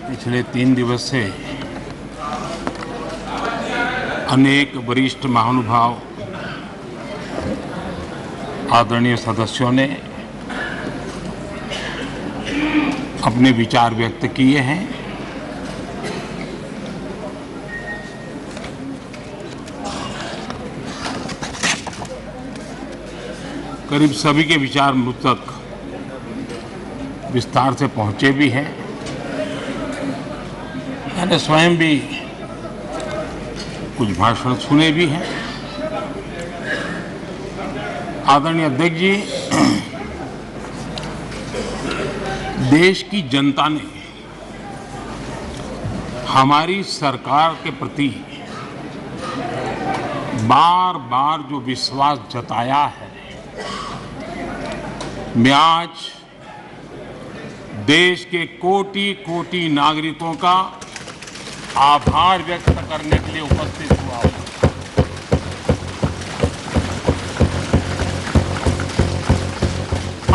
पिछले 3 दिवस से अनेक वरिष्ठ महानुभाव आदरणीय सदस्यों ने अपने विचार व्यक्त किए हैं। करीब सभी के विचार मुझ तक विस्तार से पहुंचे भी हैं। मैंने स्वयं भी कुछ भाषण सुने भी हैं। आदरणीय अध्यक्ष जी, देश की जनता ने हमारी सरकार के प्रति बार बार जो विश्वास जताया है, मैं आज देश के कोटि कोटि नागरिकों का आभार व्यक्त करने के लिए उपस्थित हुआ हूं।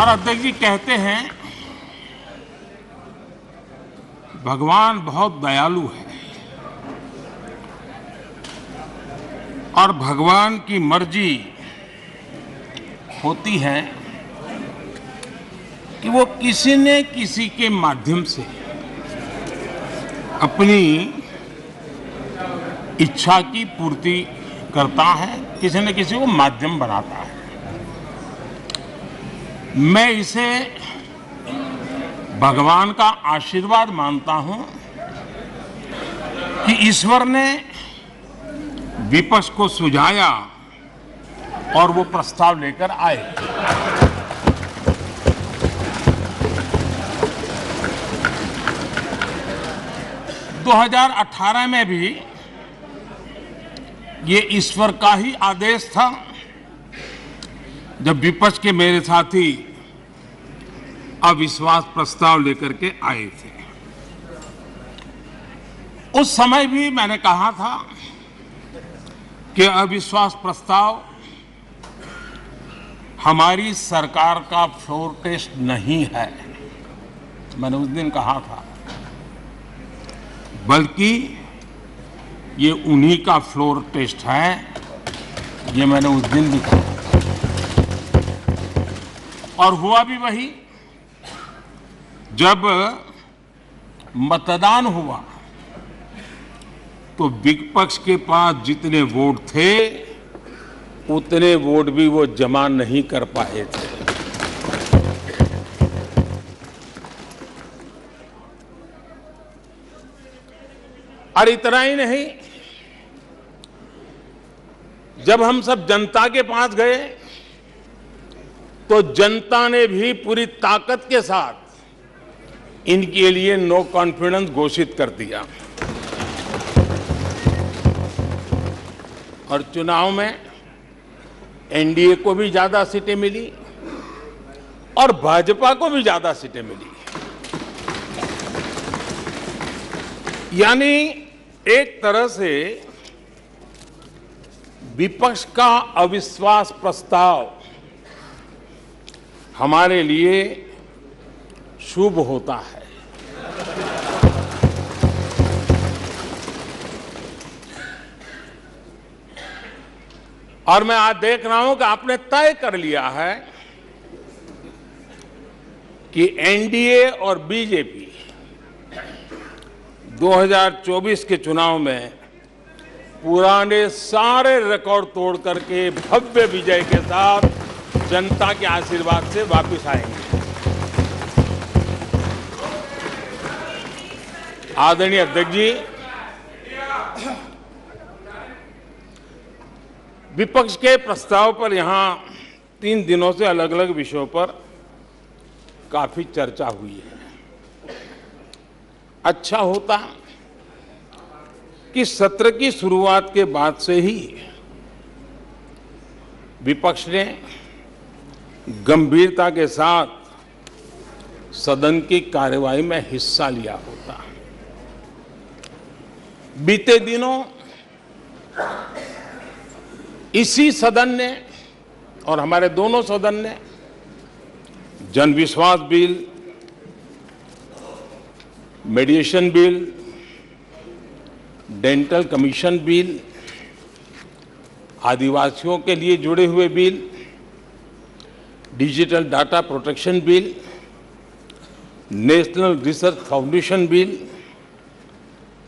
और अध्यक्ष जी कहते हैं भगवान बहुत दयालु है और भगवान की मर्जी होती है कि वो किसी न किसी के माध्यम से अपनी इच्छा की पूर्ति करता है, किसी न किसी को माध्यम बनाता है। मैं इसे भगवान का आशीर्वाद मानता हूं कि ईश्वर ने विपक्ष को सुझाया और वो प्रस्ताव लेकर आए। दो 2018 में भी ये ईश्वर का ही आदेश था, जब विपक्ष के मेरे साथी अविश्वास प्रस्ताव लेकर के आए थे। उस समय भी मैंने कहा था कि अविश्वास प्रस्ताव हमारी सरकार का फ्लोर टेस्ट नहीं है। मैंने उस दिन कहा था, बल्कि ये उन्हीं का फ्लोर टेस्ट है। ये मैंने उस दिन भी कहा और हुआ भी वही। जब मतदान हुआ तो विपक्ष के पास जितने वोट थे उतने वोट भी वो जमा नहीं कर पाए थे। और इतना ही नहीं, जब हम सब जनता के पास गए तो जनता ने भी पूरी ताकत के साथ इनके लिए नो कॉन्फिडेंस घोषित कर दिया। और चुनाव में एनडीए को भी ज्यादा सीटें मिली और भाजपा को भी ज्यादा सीटें मिली। यानी एक तरह से विपक्ष का अविश्वास प्रस्ताव हमारे लिए शुभ होता है। और मैं आज देख रहा हूं कि आपने तय कर लिया है कि एनडीए और बीजेपी 2024 के चुनाव में पुराने सारे रिकॉर्ड तोड़ करके भव्य विजय के साथ जनता के आशीर्वाद से वापस आएंगे। आदरणीय अध्यक्ष जी, विपक्ष के प्रस्ताव पर यहां 3 दिनों से अलग अलग विषयों पर काफी चर्चा हुई है। अच्छा होता कि सत्र की शुरुआत के बाद से ही विपक्ष ने गंभीरता के साथ सदन की कार्यवाही में हिस्सा लिया होता। बीते दिनों इसी सदन ने और हमारे दोनों सदन ने जनविश्वास bill, mediation bill, dental commission bill, आदिवासियों के लिए जुड़े हुए bill, digital data protection bill, national research foundation bill,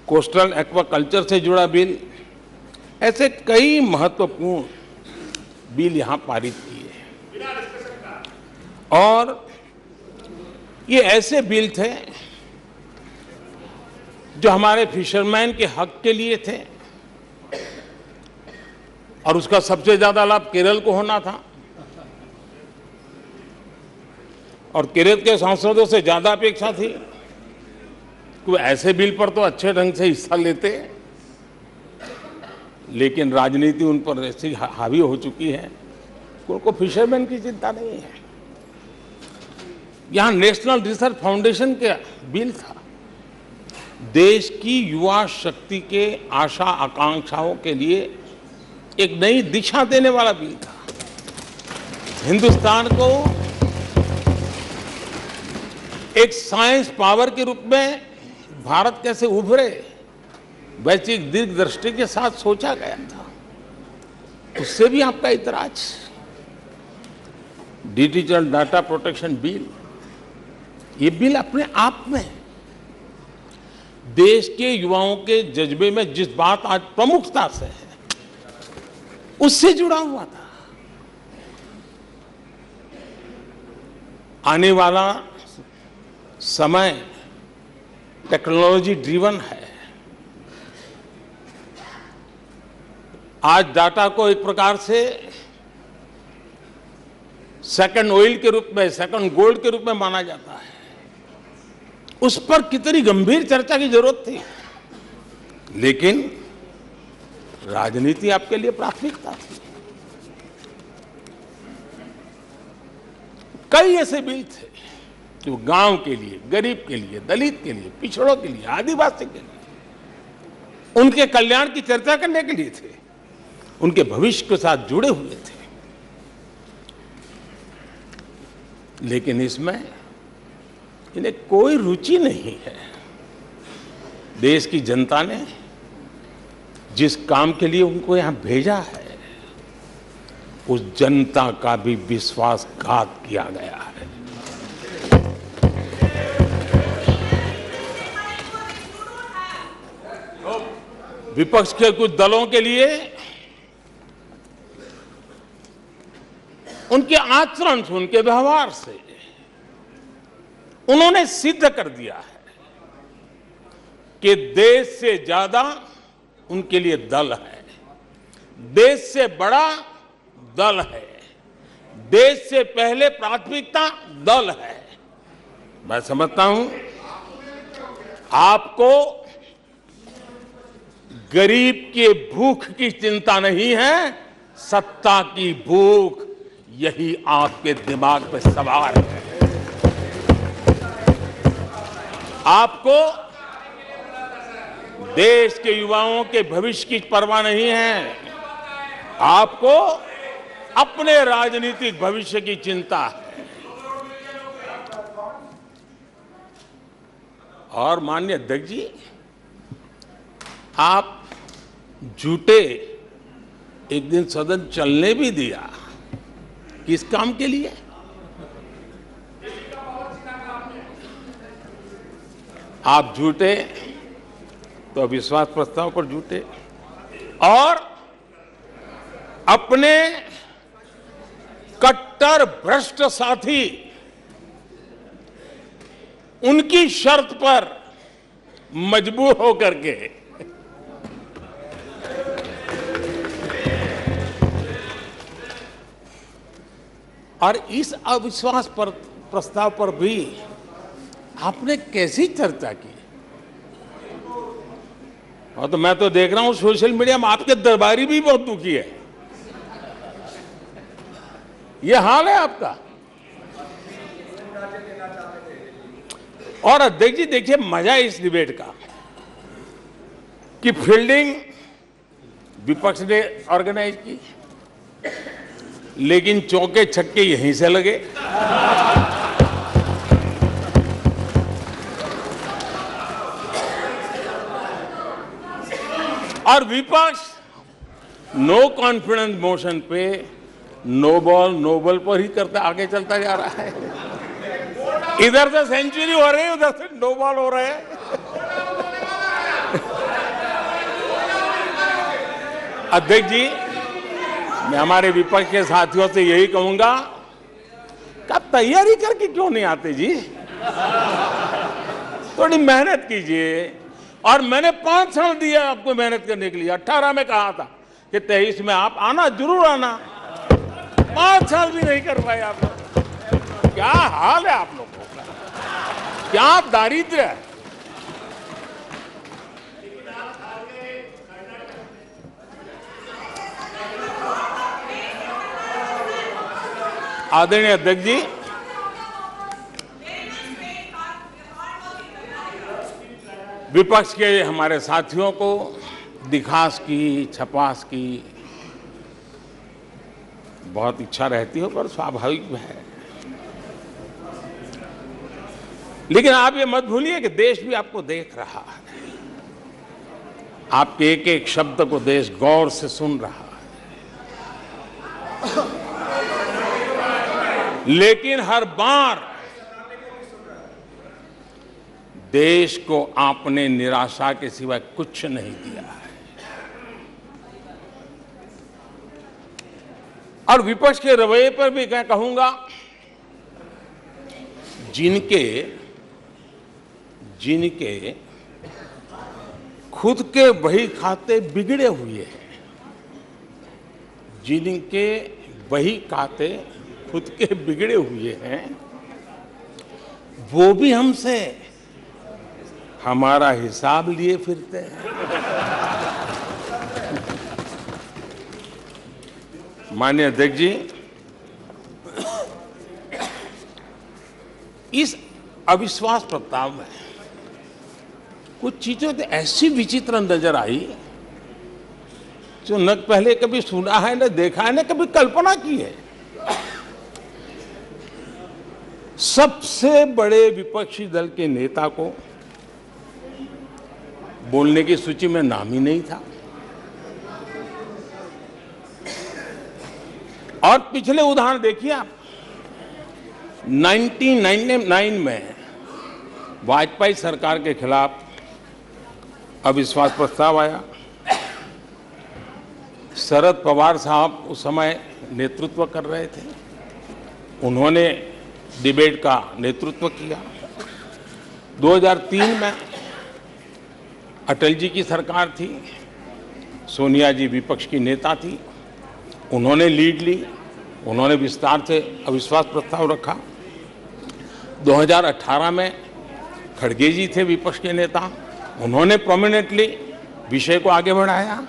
coastal aquaculture से जुड़ा बिल, ऐसे कई महत्वपूर्ण बिल यहां पारित किए। और ये ऐसे बिल थे जो हमारे फिशरमैन के हक के लिए थे, और उसका सबसे ज्यादा लाभ केरल को होना था। और केरल के सांसदों से ज्यादा अपेक्षा थी कि ऐसे बिल पर तो अच्छे ढंग से हिस्सा लेते, लेकिन राजनीति उन पर ऐसी हावी हो चुकी है कि उनको फिशरमैन की चिंता नहीं है। यहां नेशनल रिसर्च फाउंडेशन का बिल था, देश की युवा शक्ति के आशा आकांक्षाओं के लिए एक नई दिशा देने वाला बिल था। हिंदुस्तान को एक साइंस पावर के रूप में भारत कैसे उभरे, वैश्विक दीर्घदृष्टि के साथ सोचा गया था। उससे भी आपका इतराज। डिजिटल डाटा प्रोटेक्शन बिल, ये बिल अपने आप में देश के युवाओं के जज्बे में जिस बात आज प्रमुखता से है, उससे जुड़ा हुआ था। आने वाला समय टेक्नोलॉजी ड्रिवन है। आज डाटा को एक प्रकार से सेकंड ऑयल के रूप में, सेकंड गोल्ड के रूप में माना जाता है। उस पर कितनी गंभीर चर्चा की जरूरत थी, लेकिन राजनीति आपके लिए प्राथमिकता थी। कई ऐसे बिल थे जो गांव के लिए, गरीब के लिए, दलित के लिए, पिछड़ों के लिए, आदिवासी के लिए, उनके कल्याण की चर्चा करने के लिए थे, उनके भविष्य के साथ जुड़े हुए थे। लेकिन इसमें इन्हें कोई रुचि नहीं है। देश की जनता ने जिस काम के लिए उनको यहां भेजा है, उस जनता का भी विश्वासघात किया गया है। विपक्ष के कुछ दलों के लिए उनके आचरण से, उनके व्यवहार से उन्होंने सिद्ध कर दिया है कि देश से ज्यादा उनके लिए दल है, देश से बड़ा दल है, देश से पहले प्राथमिकता दल है। मैं समझता हूं आपको गरीब के भूख की चिंता नहीं है, सत्ता की भूख, यही आपके दिमाग पे सवार है। आपको देश के युवाओं के भविष्य की परवाह नहीं है, आपको अपने राजनीतिक भविष्य की चिंता है। और माननीय अध्यक्ष जी, आप झूठे एक दिन सदन चलने भी दिया, किस काम के लिए? आप झूठे तो अविश्वास प्रस्ताव पर झूठे, और अपने कट्टर भ्रष्ट साथी उनकी शर्त पर मजबूर होकर के और इस अविश्वास पर प्रस्ताव पर भी आपने कैसी चर्चा की? और तो मैं तो देख रहा हूं सोशल मीडिया में आपके दरबारी भी बहुत दुखी है। यह हाल है आपका। और अध्यक्ष जी देखिए, मजा इस डिबेट का कि फील्डिंग विपक्ष ने ऑर्गेनाइज की, लेकिन चौके छक्के यहीं से लगे। और विपक्ष नो कॉन्फिडेंस मोशन पे नो बॉल नो बॉल पर ही करते आगे चलता जा रहा है। इधर से सेंचुरी हो रही है, उधर से नो बॉल हो रहे हैं। अध्यक्ष जी, मैं हमारे विपक्ष के साथियों से यही कहूंगा कि आप तैयारी करके क्यों नहीं आते जी? थोड़ी मेहनत कीजिए। और मैंने 5 साल दिया आपको मेहनत करने के लिए। 18 में कहा था कि 23 में आप आना, जरूर आना। 5 साल भी नहीं कर पाए आप लोग। क्या हाल है आप लोगों का, क्या दारिद्र्य है। आदरणीय अध्यक्ष जी, विपक्ष के हमारे साथियों को दिखास की, छपास की बहुत इच्छा रहती है, पर स्वाभाविक है। लेकिन आप ये मत भूलिए कि देश भी आपको देख रहा है। आपके एक एक शब्द को देश गौर से सुन रहा है। लेकिन हर बार देश को आपने निराशा के सिवाय कुछ नहीं दिया है। और विपक्ष के रवैये पर भी मैं कहूंगा, जिनके खुद के बही खाते बिगड़े हुए हैं, जिनके बही खाते खुद के बिगड़े हुए हैं, वो भी हमसे हमारा हिसाब लिए फिरते हैं। माननीय अध्यक्ष जी, इस अविश्वास प्रस्ताव में कुछ चीजें तो ऐसी विचित्र नजर आई जो न पहले कभी सुना है, न देखा है, न कभी कल्पना की है। सबसे बड़े विपक्षी दल के नेता को बोलने की सूची में नाम ही नहीं था। और पिछले उदाहरण देखिए आप। 1999 में वाजपेयी सरकार के खिलाफ अविश्वास प्रस्ताव आया। शरद पवार साहब उस समय नेतृत्व कर रहे थे। उन्होंने डिबेट का नेतृत्व किया। 2003 में अटल जी की सरकार थी। सोनिया जी विपक्ष की नेता थी। उन्होंने लीड ली। उन्होंने विस्तार से अविश्वास प्रस्ताव रखा। 2018 में खड़गे जी थे विपक्ष के नेता। उन्होंने प्रोमिनेंटली विषय को आगे बढ़ाया।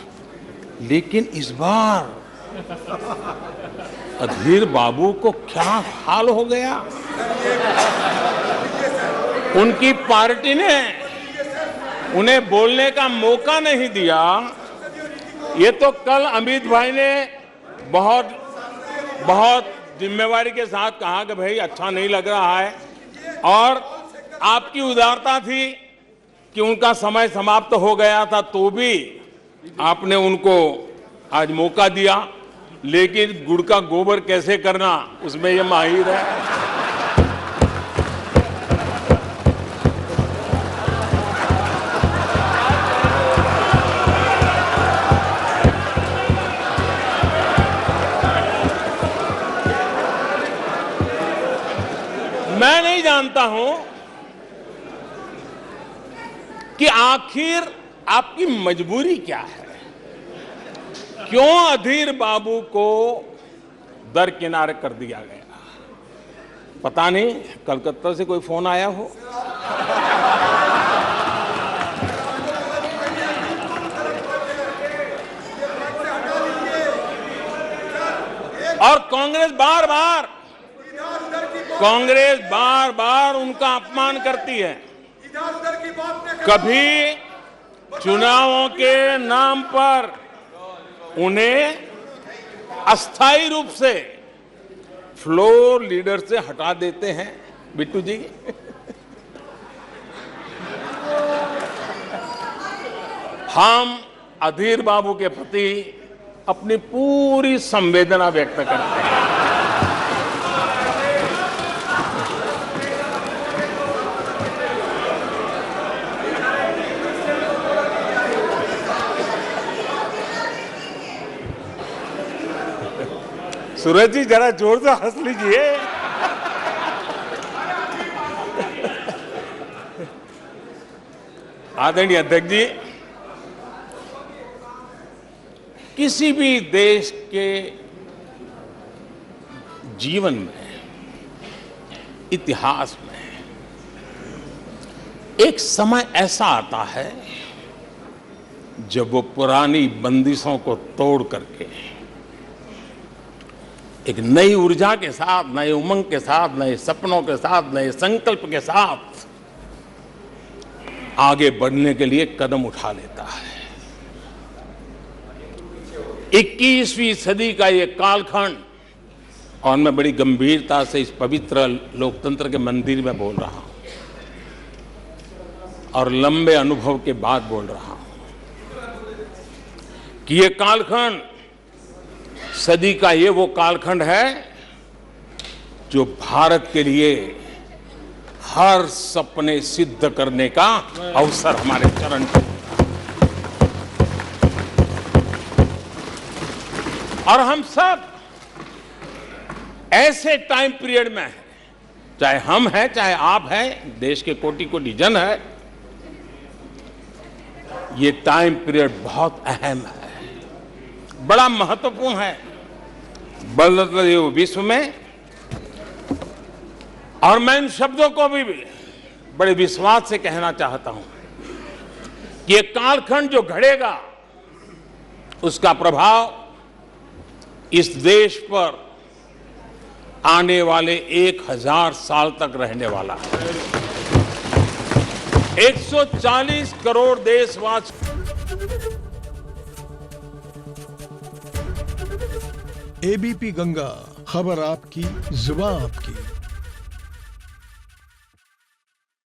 लेकिन इस बार अधीर बाबू को क्या हाल हो गया। उनकी पार्टी ने उन्हें बोलने का मौका नहीं दिया। ये तो कल अमित भाई ने बहुत जिम्मेवारी के साथ कहा कि भाई अच्छा नहीं लग रहा है, और आपकी उदारता थी कि उनका समय समाप्त हो गया था तो भी आपने उनको आज मौका दिया। लेकिन गुड़ का गोबर कैसे करना, उसमें ये माहिर है। मैं नहीं जानता हूं कि आखिर आपकी मजबूरी क्या है। क्यों अधीर बाबू को दरकिनार कर दिया गया? पता नहीं कलकत्ता से कोई फोन आया हो। और कांग्रेस बार बार उनका अपमान करती है। कभी चुनावों के नाम पर उन्हें अस्थायी रूप से फ्लोर लीडर से हटा देते हैं। बिट्टू जी, हम अधीर बाबू के प्रति अपनी पूरी संवेदना व्यक्त करते हैं। सूरज जी जरा जोर से हंस लीजिए। आदरणीय अध्यक्ष जी, किसी भी देश के जीवन में, इतिहास में एक समय ऐसा आता है जब वो पुरानी बंदिशों को तोड़ करके एक नई ऊर्जा के साथ, नए उमंग के साथ, नए सपनों के साथ, नए संकल्प के साथ आगे बढ़ने के लिए कदम उठा लेता है। 21वीं सदी का ये कालखंड, और मैं बड़ी गंभीरता से इस पवित्र लोकतंत्र के मंदिर में बोल रहा हूं और लंबे अनुभव के बाद बोल रहा हूं कि ये कालखंड, सदी का ये वो कालखंड है जो भारत के लिए हर सपने सिद्ध करने का अवसर हमारे चरण पर। और हम सब ऐसे टाइम पीरियड में हैं, चाहे हम हैं, चाहे आप हैं, देश के कोटि कोटि जन है, ये टाइम पीरियड बहुत अहम है, बड़ा महत्वपूर्ण है बदलते हुए विश्व में। और मैं इन शब्दों को भी बड़े विश्वास से कहना चाहता हूं कि ये कालखंड जो घड़ेगा उसका प्रभाव इस देश पर आने वाले 1000 साल तक रहने वाला है। 140 करोड़ देशवासी। एबीपी गंगा, खबर आपकी, जुबान आपकी।